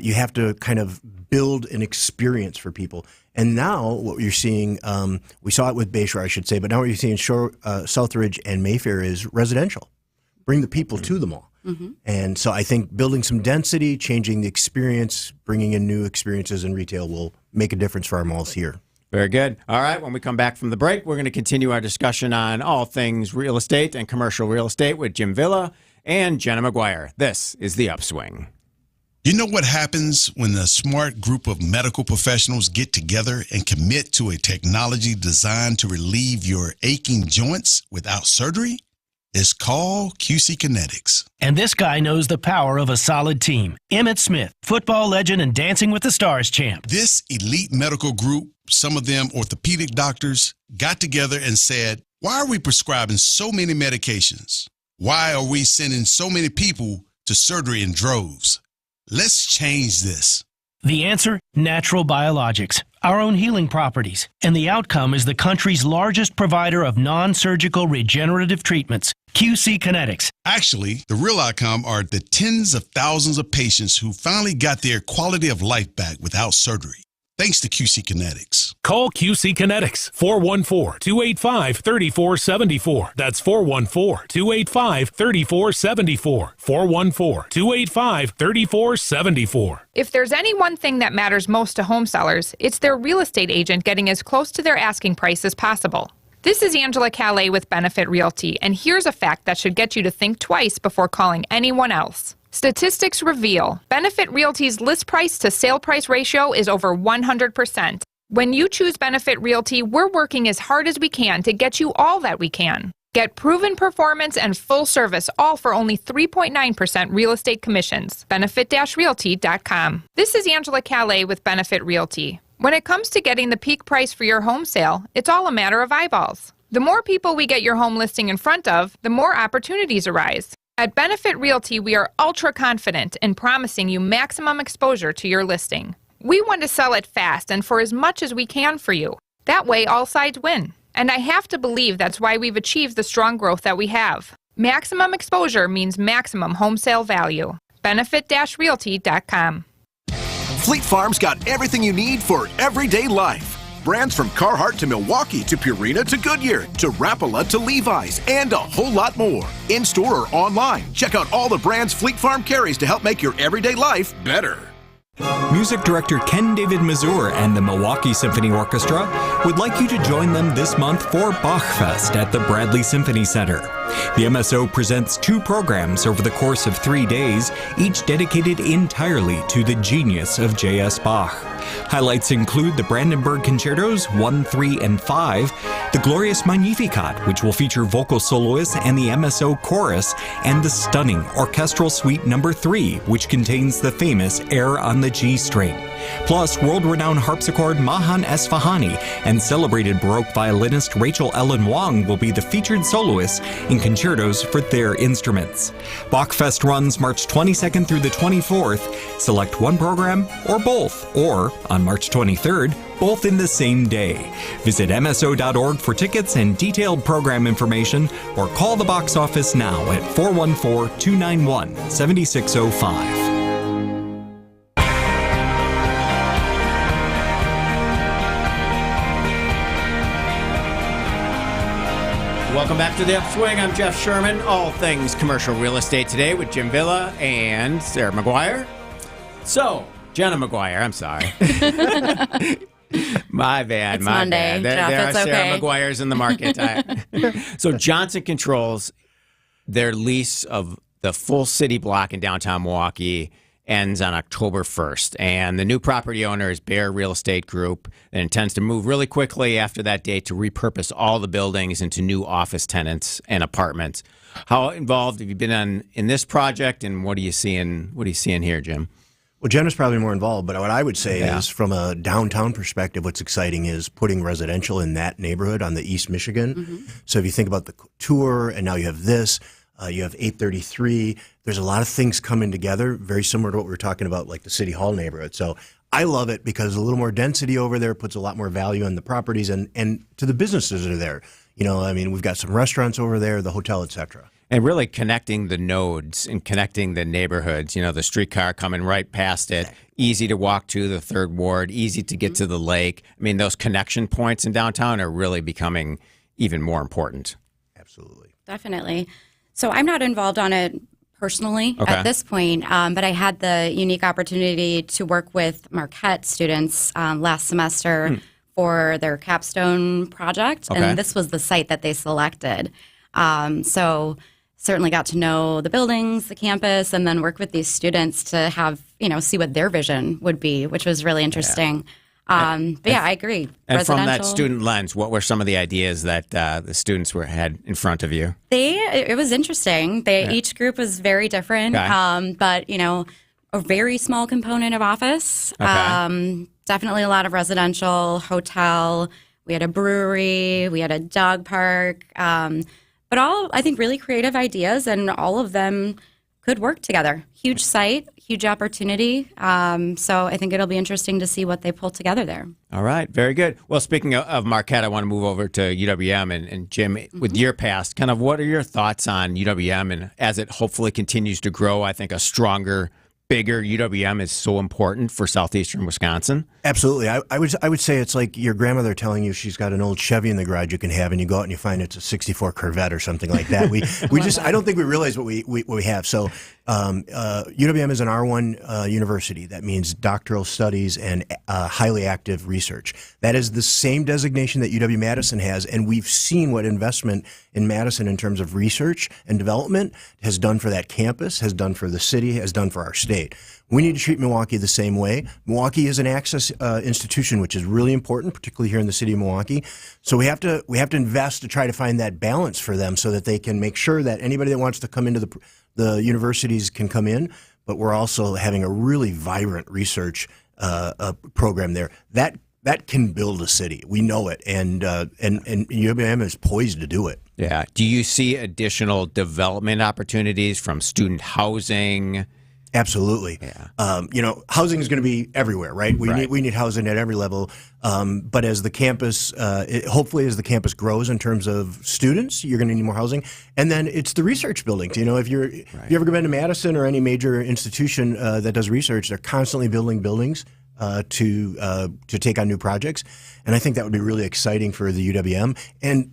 You have to kind of build an experience for people. And now what you're seeing, we saw it with Bayshore, I should say, but now what you're seeing Southridge and Mayfair is residential. Bring the people to the mall. And so I think building some density, changing the experience, bringing in new experiences in retail will make a difference for our malls here. Very good. All right, when we come back from the break, we're going to continue our discussion on all things real estate and commercial real estate with Jim Villa and Jenna McGuire. This is The Upswing. You know what happens when a smart group of medical professionals get together and commit to a technology designed to relieve your aching joints without surgery? It's called QC Kinetics. And this guy knows the power of a solid team. Emmitt Smith, football legend and Dancing with the Stars champ. This elite medical group, some of them orthopedic doctors, got together and said, why are we prescribing so many medications? Why are we sending so many people to surgery in droves? Let's change this. The answer? Natural biologics, our own healing properties. And the outcome is the country's largest provider of non-surgical regenerative treatments, QC Kinetics. Actually, the real outcome are the tens of thousands of patients who finally got their quality of life back without surgery. thanks to QC Kinetics. Call QC Kinetics, 414-285-3474. That's 414-285-3474. 414-285-3474. If there's any one thing that matters most to home sellers, it's their real estate agent getting as close to their asking price as possible. This is Angela Calais with Benefit Realty, and here's a fact that should get you to think twice before calling anyone else. Statistics reveal Benefit Realty's list price to sale price ratio is over 100%. When you choose Benefit Realty, we're working as hard as we can to get you all that we can. Get proven performance and full service, all for only 3.9% real estate commissions. Benefit-realty.com. This is Angela Calais with Benefit Realty. When it comes to getting the peak price for your home sale, it's all a matter of eyeballs. The more people we get your home listing in front of, the more opportunities arise. At Benefit Realty, we are ultra confident in promising you maximum exposure to your listing. We want to sell it fast and for as much as we can for you. That way, all sides win. And I have to believe that's why we've achieved the strong growth that we have. Maximum exposure means maximum home sale value. Benefit-realty.com. Fleet Farm's got everything you need for everyday life. Brands from Carhartt to Milwaukee to Purina to Goodyear to Rapala to Levi's and a whole lot more. In-store or online, check out all the brands Fleet Farm carries to help make your everyday life better. Music director Ken David Mazur and the Milwaukee Symphony Orchestra would like you to join them this month for Bachfest at the Bradley Symphony Center. The MSO presents 2 programs over the course of 3 days, each dedicated entirely to the genius of J.S. Bach. Highlights include the Brandenburg Concertos 1, 3, and 5, the Glorious Magnificat, which will feature vocal soloists and the MSO chorus, and the stunning Orchestral Suite No. 3, which contains the famous Air on the G string. Plus, world-renowned harpsichord Mahan Esfahani and celebrated Baroque violinist Rachel Ellen Wong will be the featured soloists in concertos for their instruments. Bachfest runs March 22nd through the 24th. Select one program or both, or on March 23rd, both in the same day. Visit MSO.org for tickets and detailed program information, or call the box office now at 414-291-7605. Welcome back to the Upswing. I'm Jeff Sherman. All things commercial real estate today with Jim Villa and Sarah McGuire. So, Jenna McGuire, I'm sorry. My bad. It's my Monday. bad. There Jeff, are it's Sarah okay. McGuires in the market. So Johnson controls their lease of the full city block in downtown Milwaukee ends on October 1st. And the new property owner is Bear Real Estate Group and intends to move really quickly after that date to repurpose all the buildings into new office tenants and apartments. How involved have you been in this project, and what are you seeing here, Jim? Well, Jen is probably more involved, but what I would say is from a downtown perspective, what's exciting is putting residential in that neighborhood on the East Michigan. Mm-hmm. So if you think about the tour, and now you have this, you have 833, there's a lot of things coming together, very similar to what we were talking about, like the City Hall neighborhood. So I love it because a little more density over there puts a lot more value on the properties and to the businesses that are there. You know, I mean, we've got some restaurants over there, the hotel, et cetera. And really connecting the nodes and connecting the neighborhoods, you know, the streetcar coming right past it, easy to walk to the Third Ward, easy to get to the lake. I mean, those connection points in downtown are really becoming even more important. Absolutely. Definitely. So I'm not involved on it personally at this point, but I had the unique opportunity to work with Marquette students last semester for their capstone project, and this was the site that they selected. So certainly got to know the buildings, the campus, and then work with these students to have, see what their vision would be, which was really interesting. But yeah, I agree. And from that student lens, what were some of the ideas that the students had in front of you? It was interesting. Each group was very different, but a very small component of office. Definitely a lot of residential, hotel. We had a brewery. We had a dog park. But all, I think, really creative ideas, and all of them could work together. Huge site, huge opportunity. So I think it'll be interesting to see what they pull together there. All right, very good. Well, speaking of Marquette, I want to move over to UWM. And Jim, with your past, what are your thoughts on UWM and as it hopefully continues to grow, I think, a stronger, bigger UWM is so important for southeastern Wisconsin? Absolutely. I would say it's like your grandmother telling you she's got an old Chevy in the garage you can have, and you go out and you find it's a 64 Corvette or something like that. I don't think we realize what we have. So UWM is an R1 university. That means doctoral studies and highly active research. That is the same designation that UW-Madison has, and we've seen what investment in Madison in terms of research and development has done for that campus, has done for the city, has done for our state. We need to treat Milwaukee the same way. Milwaukee is an access institution, which is really important, particularly here in the city of Milwaukee. So we have to invest to try to find that balance for them so that they can make sure that anybody that wants to come into the universities can come in, but we're also having a really vibrant research program there. That can build a city. We know it, and UWM is poised to do it. Yeah. Do you see additional development opportunities from student housing? Absolutely. Yeah. Housing is going to be everywhere, right? We need housing at every level. But as the campus, hopefully as the campus grows in terms of students, you're going to need more housing. And then it's the research buildings. If you've ever been to Madison or any major institution that does research, they're constantly building buildings to take on new projects. And I think that would be really exciting for the UWM. And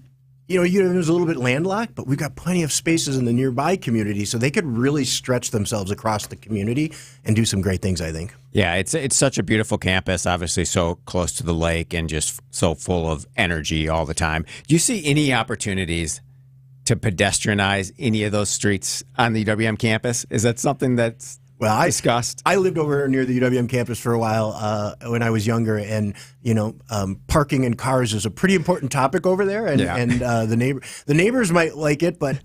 UWM is a little bit landlocked, but we've got plenty of spaces in the nearby community, so they could really stretch themselves across the community and do some great things, I think. Yeah, it's such a beautiful campus, obviously so close to the lake and just so full of energy all the time. Do you see any opportunities to pedestrianize any of those streets on the UWM campus? Is that something that's discussed? I lived over near the UWM campus for a while when I was younger, and parking in cars is a pretty important topic over there. And the neighbors might like it, but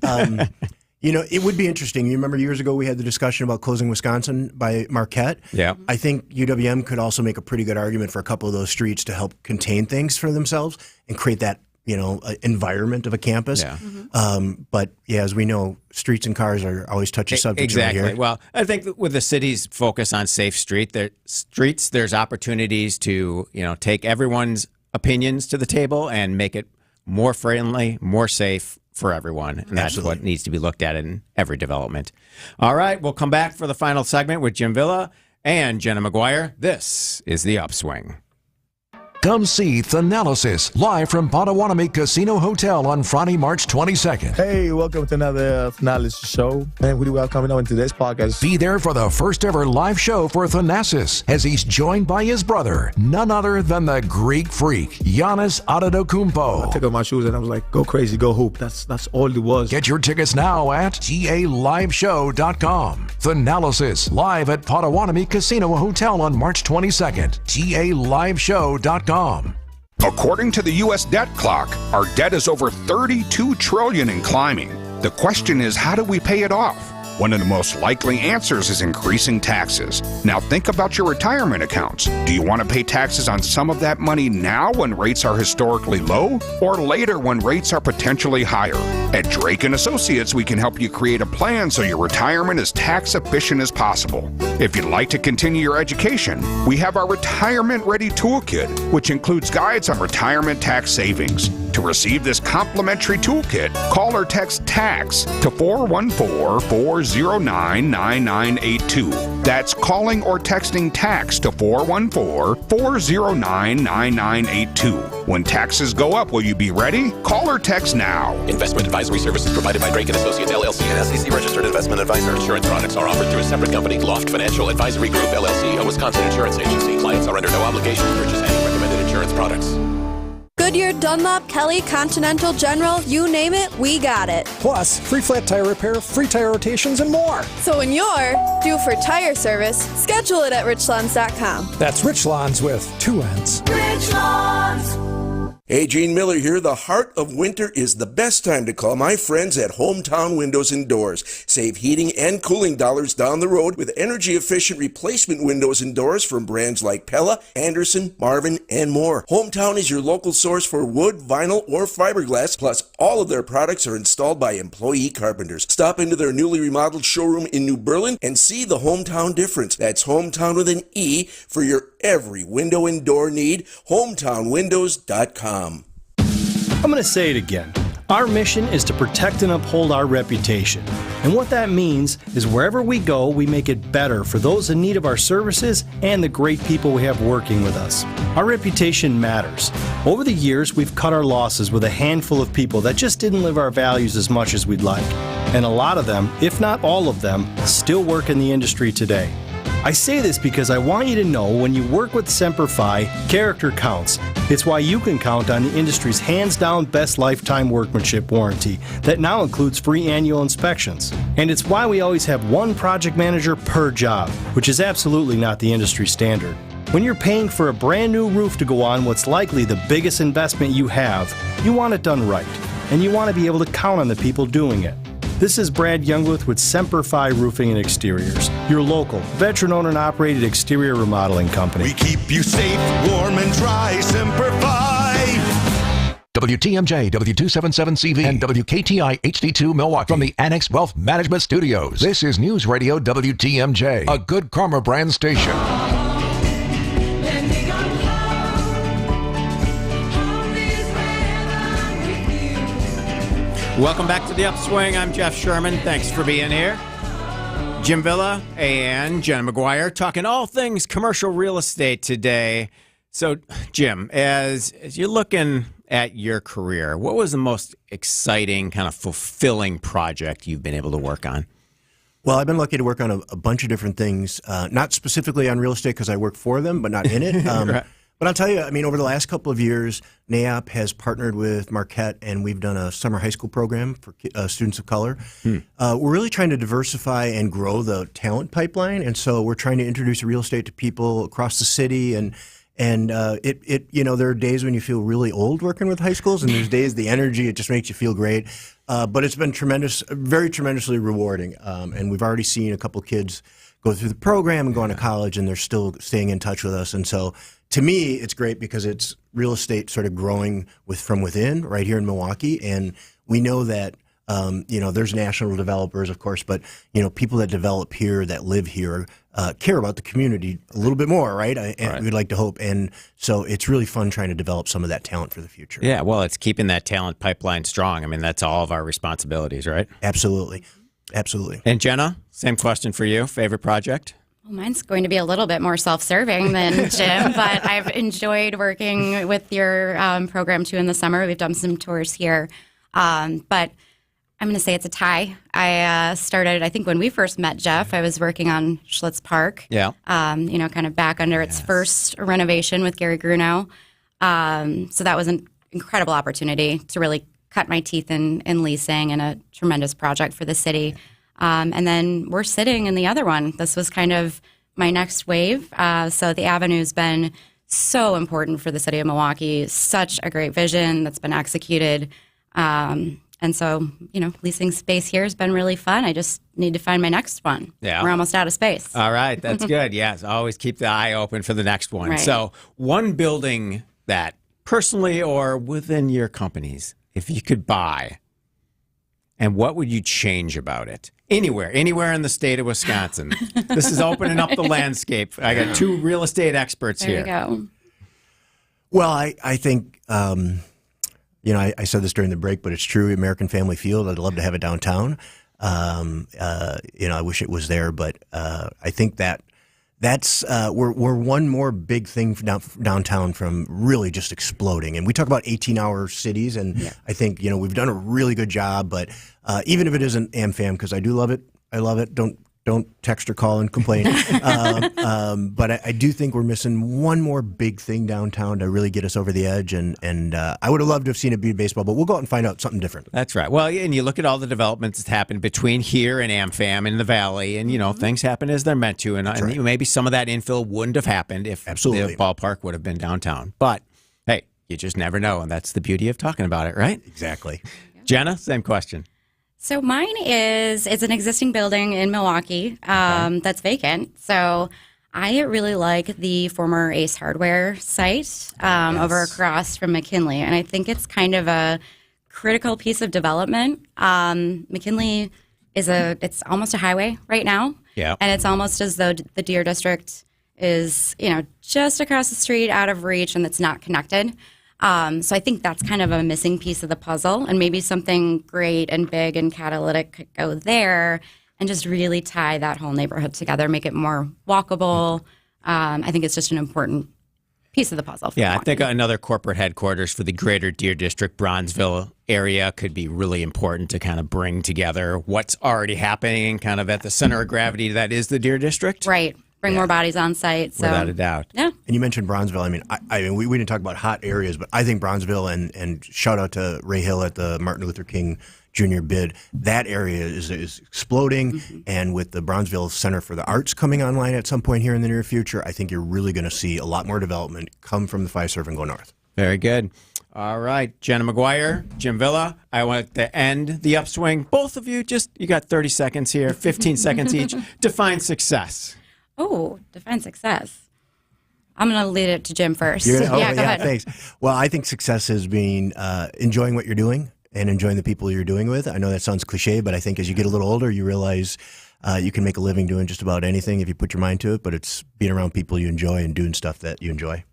it would be interesting. You remember years ago we had the discussion about closing Wisconsin by Marquette. Yeah, I think UWM could also make a pretty good argument for a couple of those streets to help contain things for themselves and create that environment of a campus. Yeah. But as we know, streets and cars are always touchy subjects exactly. around here. Well, I think that with the city's focus on safe streets, there's opportunities to take everyone's opinions to the table and make it more friendly, more safe for everyone. And that's what needs to be looked at in every development. All right, we'll come back for the final segment with Jim Villa and Jenna McGuire. This is The Upswing. Come see Thanalysis live from Potawatomi Casino Hotel on Friday, March 22nd. Hey, welcome to another Thanalysis show. And we do well coming on today's podcast. Be there for the first ever live show for Thanasis as he's joined by his brother, none other than the Greek freak, Giannis Antetokounmpo. I took off my shoes and I was like, go crazy, go hoop. That's all it was. Get your tickets now at GALiveshow.com. Thanalysis live at Potawatomi Casino Hotel on March 22nd. GALiveshow.com. According to the U.S. debt clock, our debt is over $32 trillion and climbing. The question is, how do we pay it off? One of the most likely answers is increasing taxes. Now think about your retirement accounts. Do you want to pay taxes on some of that money now when rates are historically low, or later when rates are potentially higher? At Drake & Associates, we can help you create a plan so your retirement is tax efficient as possible. If you'd like to continue your education, we have our Retirement Ready Toolkit, which includes guides on retirement tax savings. To receive this complimentary toolkit, call or text TAX to 414-409-9982. That's calling or texting TAX to 414-409-9982. When taxes go up, will you be ready? Call or text now. Investment advisory services provided by Drake & Associates, LLC, an SEC-registered investment advisor. Insurance products are offered through a separate company, Loft Financial Advisory Group, LLC, a Wisconsin insurance agency. Clients are under no obligation to purchase any recommended insurance products. Goodyear, Dunlop, Kelly, Continental, General, you name it, we got it. Plus, free flat tire repair, free tire rotations, and more. So when you're due for tire service, schedule it at richlawns.com. That's Richlawns with 2 N's. Richlawns. Hey, Gene Miller here. The heart of winter is the best time to call my friends at Hometown Windows and Doors. Save heating and cooling dollars down the road with energy-efficient replacement windows and doors from brands like Pella, Anderson, Marvin, and more. Hometown is your local source for wood, vinyl, or fiberglass, plus all of their products are installed by employee carpenters. Stop into their newly remodeled showroom in New Berlin and see the Hometown difference. That's Hometown with an E for your every window and door need. HometownWindows.com. I'm going to say it again. Our mission is to protect and uphold our reputation. And what that means is wherever we go, we make it better for those in need of our services and the great people we have working with us. Our reputation matters. Over the years, we've cut our losses with a handful of people that just didn't live our values as much as we'd like. And a lot of them, if not all of them, still work in the industry today. I say this because I want you to know when you work with Semper Fi, character counts. It's why you can count on the industry's hands-down best lifetime workmanship warranty that now includes free annual inspections. And it's why we always have one project manager per job, which is absolutely not the industry standard. When you're paying for a brand new roof to go on what's likely the biggest investment you have, you want it done right, and you want to be able to count on the people doing it. This is Brad Youngworth with Semper Fi Roofing and Exteriors, your local, veteran-owned and operated exterior remodeling company. We keep you safe, warm, and dry. Semper Fi. WTMJ, W277CV, and WKTI HD2 Milwaukee from the Annex Wealth Management Studios. This is News Radio WTMJ, a Good Karma brand station. Welcome back to the Upswing. I'm Jeff Sherman. Thanks for being here. Jim Villa and Jenna McGuire talking all things commercial real estate today. So, Jim, as you're looking at your career, what was the most exciting, kind of fulfilling project you've been able to work on? Well, I've been lucky to work on a bunch of different things, not specifically on real estate because I work for them, but not in it. Right. But I'll tell you, I mean, over the last couple of years, NAIOP has partnered with Marquette, and we've done a summer high school program for students of color. We're really trying to diversify and grow the talent pipeline, and so we're trying to introduce real estate to people across the city. And you know, there are days when you feel really old working with high schools, and there's days the energy, it just makes you feel great. But it's been tremendous, very tremendously rewarding. And we've already seen a couple kids go through the program and go on to college, and they're still staying in touch with us. And so, to me, it's great because it's real estate sort of growing from within right here in Milwaukee. And we know that, you know, there's national developers, of course, but, you know, people that develop here, that live here, care about the community a little bit more, right? And we'd like to hope. And so it's really fun trying to develop some of that talent for the future. Yeah, well, it's keeping that talent pipeline strong. I mean, that's all of our responsibilities, right? Absolutely. Absolutely. And Jenna, same question for you. Favorite project? Well, mine's going to be a little bit more self-serving than Jim, but I've enjoyed working with your program too in the summer. We've done some tours here, but I'm going to say it's a tie. I started, I think when we first met Jeff, I was working on Schlitz Park, you know, kind of back under its first renovation with Gary Grunow. So that was an incredible opportunity to really cut my teeth in leasing and a tremendous project for the city. And then we're sitting in the other one. This was kind of my next wave. So the Avenue's been so important for the city of Milwaukee. Such a great vision that's been executed. And so, you know, leasing space here has been really fun. I just need to find my next one. Yeah. We're almost out of space. All right. That's good. Yes. Always keep the eye open for the next one. Right. So one building that personally or within your companies, if you could buy, and what would you change about it? Anywhere in the state of Wisconsin. This is opening up the landscape. I got two real estate experts here. There you go. Well, I think, you know, I said this during the break, but it's true. American Family Field, I'd love to have it downtown. You know, I wish it was there, but I think that's we're one more big thing downtown from really just exploding. And we talk about 18-hour cities, and I think, you know, we've done a really good job. But even if it isn't AmFam, because I do love it, I love it. Don't text or call and complain. But I do think we're missing one more big thing downtown to really get us over the edge. And I would have loved to have seen it be baseball, but we'll go out and find out something different. That's right. Well, and you look at all the developments that happened between here and AmFam in the Valley, and, you know, things happen as they're meant to. And maybe some of that infill wouldn't have happened if the ballpark would have been downtown. But, hey, you just never know, and that's the beauty of talking about it, right? Exactly. Jenna, same question. So mine it's an existing building in Milwaukee that's vacant. So I really like the former Ace Hardware site over across from McKinley. And I think it's kind of a critical piece of development. McKinley it's almost a highway right now. Yeah. And it's almost as though the Deer District is, you know, just across the street, out of reach, and it's not connected. So I think that's kind of a missing piece of the puzzle, and maybe something great and big and catalytic could go there and just really tie that whole neighborhood together, make it more walkable. I think it's just an important piece of the puzzle. Yeah, I think another corporate headquarters for the greater Deer District, Bronzeville area could be really important to kind of bring together what's already happening kind of at the center of gravity that is the Deer District. Right. Bring more bodies on site. So. Without a doubt. Yeah. And you mentioned Bronzeville. I mean, we didn't talk about hot areas, but I think Bronzeville and shout out to Ray Hill at the Martin Luther King Jr. bid. That area is exploding. And with the Bronzeville Center for the Arts coming online at some point here in the near future, I think you're really going to see a lot more development come from the Fiserv and go north. Very good. All right, Jenna McGuire, Jim Villa, I want to end the upswing. Both of you, you got 30 seconds here, 15 seconds each. Define success. Oh, define success. I'm going to lead it to Jim first. Go ahead. Thanks. Well, I think success is being enjoying what you're doing and enjoying the people you're doing with. I know that sounds cliche, but I think as you get a little older, you realize you can make a living doing just about anything if you put your mind to it, but it's being around people you enjoy and doing stuff that you enjoy.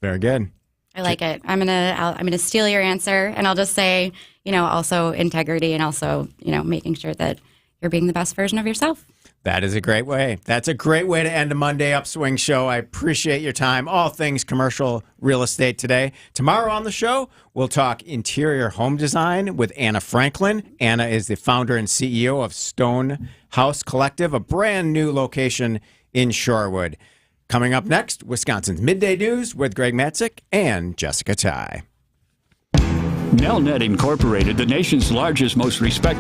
Very good. I like it. I'm gonna steal your answer, and I'll just say, also integrity, and also, making sure that you're being the best version of yourself. That is a great way. That's a great way to end a Monday Upswing show. I appreciate your time. All things commercial real estate today. Tomorrow on the show, we'll talk interior home design with Anna Franklin. Anna is the founder and CEO of Stone House Collective, a brand new location in Shorewood. Coming up next, Wisconsin's Midday News with Greg Matzik and Jessica Ty. Nelnet Incorporated, the nation's largest, most respected